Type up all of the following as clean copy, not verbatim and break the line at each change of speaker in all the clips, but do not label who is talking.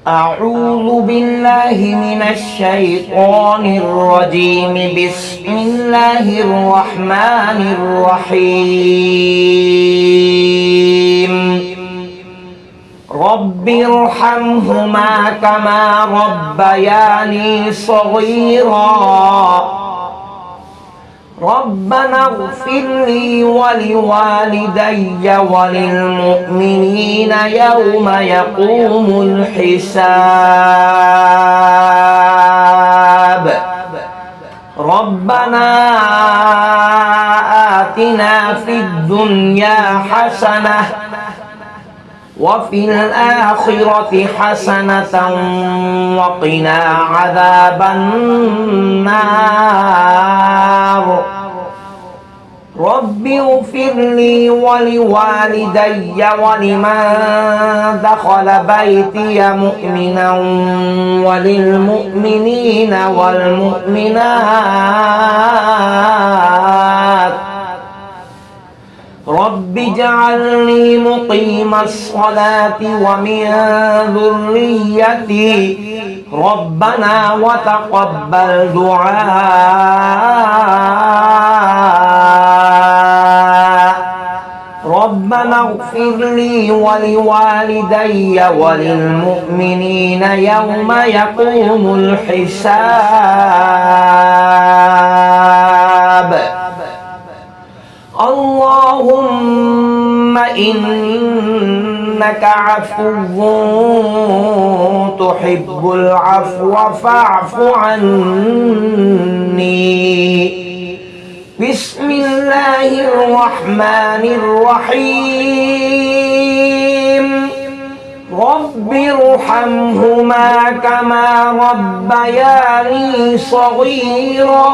أعوذ بالله من الشيطان الرجيم. بسم الله الرحمن الرحيم. رب ارحمهما كما ربياني صغيرا. ربنا اغفر لي ولوالدي وللمؤمنين يوم يقوم الحساب. ربنا آتنا في الدنيا حسنة وفي الآخرة حسنة وقنا عذاب النار. رب اغفر لي ولوالدي ولمن دخل بيتي مؤمنا وللمؤمنين والمؤمنات. رب اجعلني مقيم الصلاة ومن ذريتي ربنا وتقبل دعاء. ربنا اغفر لي ولوالدي وللمؤمنين يوم يقوم الحساب. اللهم إنك عفو تحب العفو فاعف عني. بسم الله الرحمن الرحيم. رب ارحمهما كما ربياني صغيرا.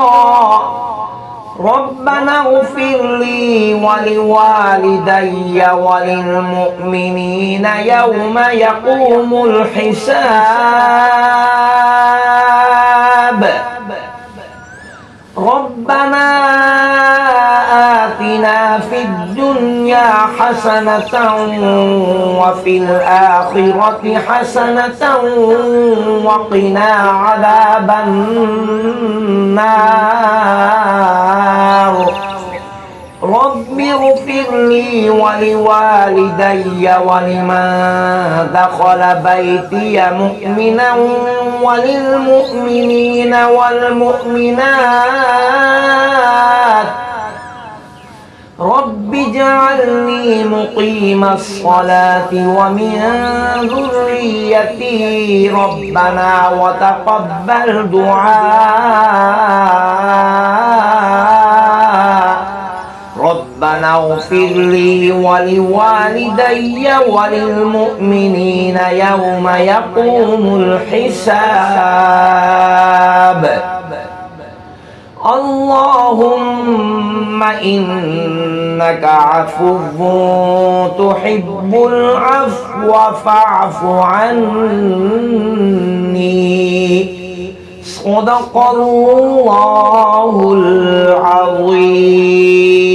ربنا اغفر لي ولوالدي وللمؤمنين يوم يقوم الحساب. ربنا آتنا في الدنيا حسنة وفي الآخرة حسنة وقنا عذاب النار. رب اغفر لي ولوالدي ولمن دخل بيتي مؤمنا وللمؤمنين والمؤمنات. رب اجعلني مقيم الصلاة ومن ذريتي ربنا وتقبل دعاء. ربنا اغفر لي ولوالدي وللمؤمنين يوم يقوم الحساب. اللهم إنك عفو تحب العفو فاعف عني. صدق الله العظيم.